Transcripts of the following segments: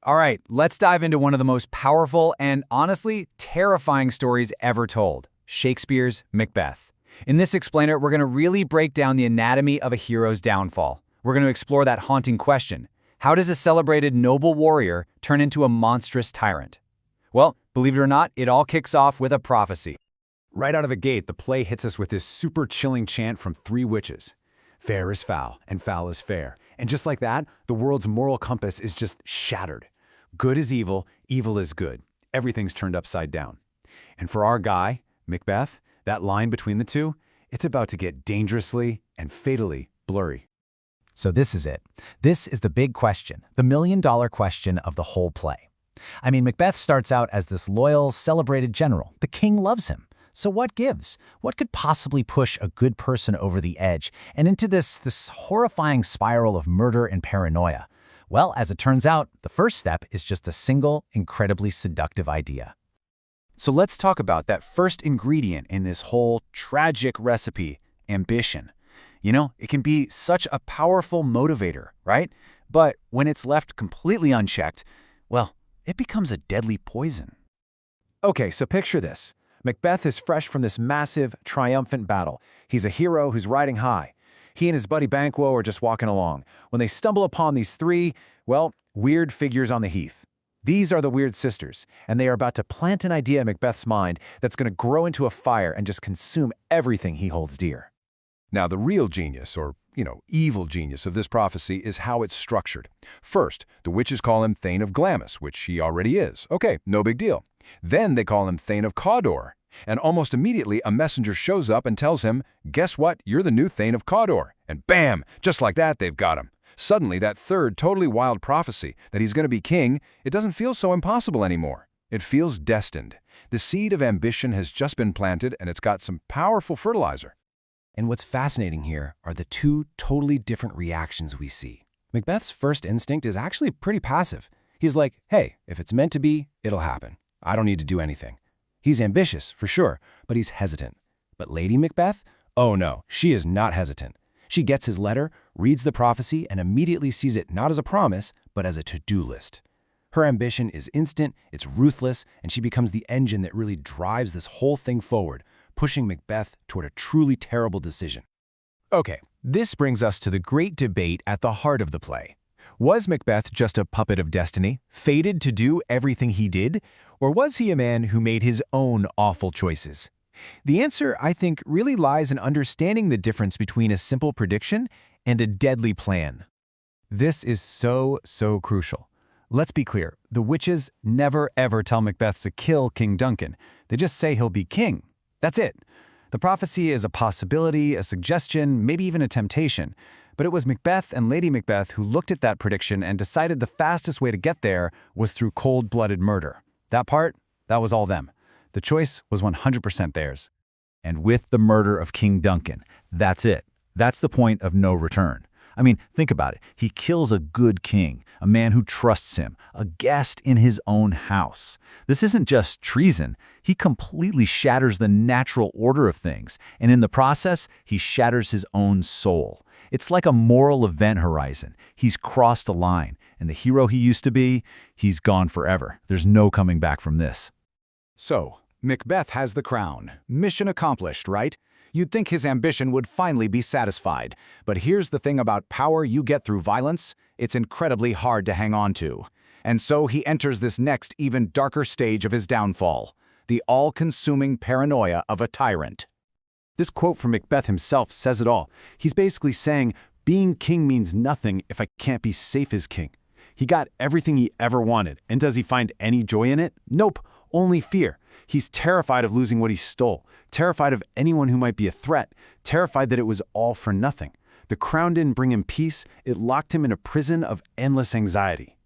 All right, let's dive into one of the most powerful and honestly terrifying stories ever told, Shakespeare's Macbeth. In this explainer, we're going to really break down the anatomy of a hero's downfall. We're going to explore that haunting question. How does a celebrated noble warrior turn into a monstrous tyrant? Well, believe it or not, it all kicks off with a prophecy. Right out of the gate, the play hits us with this super chilling chant from three witches. Fair is foul, and foul is fair. And just like that, the world's moral compass is just shattered. Good is evil, evil is good. Everything's turned upside down. And for our guy, Macbeth, that line between the two, it's about to get dangerously and fatally blurry. So this is it. This is the big question, the million-dollar question of the whole play. I mean, Macbeth starts out as this loyal, celebrated general. The king loves him. So what gives? What could possibly push a good person over the edge and into this horrifying spiral of murder and paranoia? Well, as it turns out, the first step is just a single, incredibly seductive idea. So let's talk about that first ingredient in this whole tragic recipe, ambition. You know, it can be such a powerful motivator, right? But when it's left completely unchecked, well, it becomes a deadly poison. Okay, so picture this. Macbeth is fresh from this massive, triumphant battle. He's a hero who's riding high. He and his buddy Banquo are just walking along when they stumble upon these three, well, weird figures on the heath. These are the Weird Sisters, and they are about to plant an idea in Macbeth's mind that's going to grow into a fire and just consume everything he holds dear. Now, the real genius, or, evil genius of this prophecy is how it's structured. First, the witches call him Thane of Glamis, which he already is. Okay, no big deal. Then they call him Thane of Cawdor, and almost immediately a messenger shows up and tells him, guess what, you're the new Thane of Cawdor. And bam, just like that, they've got him. Suddenly, that third totally wild prophecy that he's going to be king, it doesn't feel so impossible anymore. It feels destined. The seed of ambition has just been planted, and it's got some powerful fertilizer. And what's fascinating here are the two totally different reactions we see. Macbeth's first instinct is actually pretty passive. He's like, hey, if it's meant to be, it'll happen. I don't need to do anything. He's ambitious, for sure, but he's hesitant. But Lady Macbeth? Oh no, she is not hesitant. She gets his letter, reads the prophecy, and immediately sees it not as a promise, but as a to-do list. Her ambition is instant, it's ruthless, and she becomes the engine that really drives this whole thing forward, pushing Macbeth toward a truly terrible decision. Okay, this brings us to the great debate at the heart of the play. Was Macbeth just a puppet of destiny, fated to do everything he did? Or was he a man who made his own awful choices? The answer, I think, really lies in understanding the difference between a simple prediction and a deadly plan. This is so crucial. Let's be clear, the witches never ever tell Macbeth to kill King Duncan. They just say he'll be king. That's it. The prophecy is a possibility, a suggestion, maybe even a temptation. But it was Macbeth and Lady Macbeth who looked at that prediction and decided the fastest way to get there was through cold-blooded murder. That part, that was all them. The choice was 100% theirs. And with the murder of King Duncan, that's it. That's the point of no return. I mean, think about it. He kills a good king, a man who trusts him, a guest in his own house. This isn't just treason. He completely shatters the natural order of things, and in the process, he shatters his own soul. It's like a moral event horizon. He's crossed a line, and the hero he used to be, he's gone forever. There's no coming back from this. So, Macbeth has the crown. Mission accomplished, right? You'd think his ambition would finally be satisfied. But here's the thing about power you get through violence. It's incredibly hard to hang on to. And so he enters this next, even darker stage of his downfall. The all-consuming paranoia of a tyrant. This quote from Macbeth himself says it all. He's basically saying, being king means nothing if I can't be safe as king. He got everything he ever wanted, and does he find any joy in it? Nope, only fear. He's terrified of losing what he stole, terrified of anyone who might be a threat, terrified that it was all for nothing. The crown didn't bring him peace, it locked him in a prison of endless anxiety.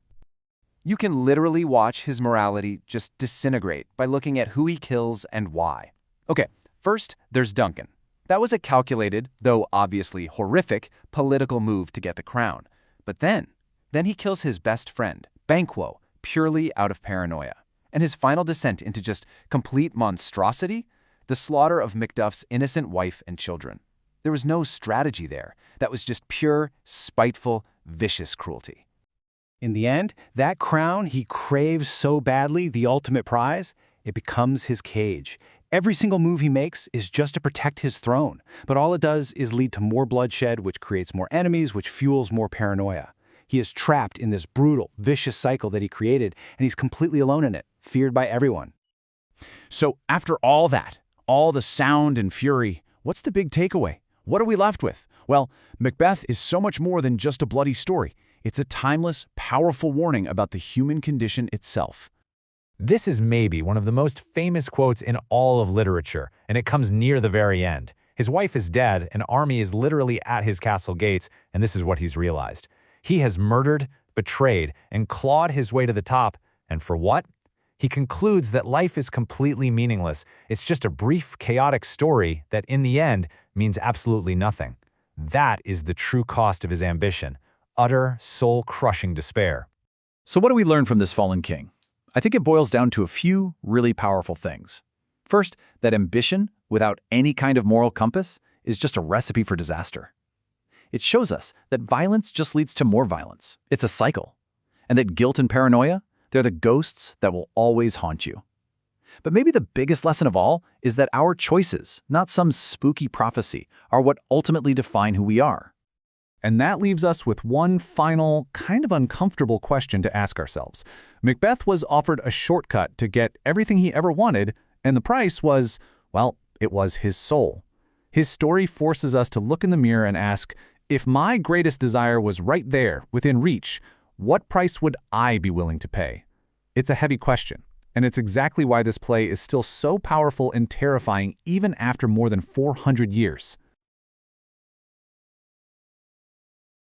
You can literally watch his morality just disintegrate by looking at who he kills and why. Okay, first, there's Duncan. That was a calculated, though obviously horrific, political move to get the crown. But then he kills his best friend, Banquo, purely out of paranoia. And his final descent into just complete monstrosity? The slaughter of Macduff's innocent wife and children. There was no strategy there. That was just pure, spiteful, vicious cruelty. In the end, that crown he craves so badly, the ultimate prize, it becomes his cage. Every single move he makes is just to protect his throne, but all it does is lead to more bloodshed, which creates more enemies, which fuels more paranoia. He is trapped in this brutal, vicious cycle that he created, and he's completely alone in it, feared by everyone. So after all that, all the sound and fury, what's the big takeaway? What are we left with? Well, Macbeth is so much more than just a bloody story. It's a timeless, powerful warning about the human condition itself. This is maybe one of the most famous quotes in all of literature, and it comes near the very end. His wife is dead, an army is literally at his castle gates, and this is what he's realized. He has murdered, betrayed, and clawed his way to the top, and for what? He concludes that life is completely meaningless. It's just a brief, chaotic story that, in the end, means absolutely nothing. That is the true cost of his ambition, utter, soul-crushing despair. So what do we learn from this fallen king? I think it boils down to a few really powerful things. First, that ambition, without any kind of moral compass, is just a recipe for disaster. It shows us that violence just leads to more violence. It's a cycle. And that guilt and paranoia, they're the ghosts that will always haunt you. But maybe the biggest lesson of all is that our choices, not some spooky prophecy, are what ultimately define who we are. And that leaves us with one final, kind of uncomfortable question to ask ourselves. Macbeth was offered a shortcut to get everything he ever wanted, and the price was, well, it was his soul. His story forces us to look in the mirror and ask, if my greatest desire was right there, within reach, what price would I be willing to pay? It's a heavy question, and it's exactly why this play is still so powerful and terrifying even after more than 400 years.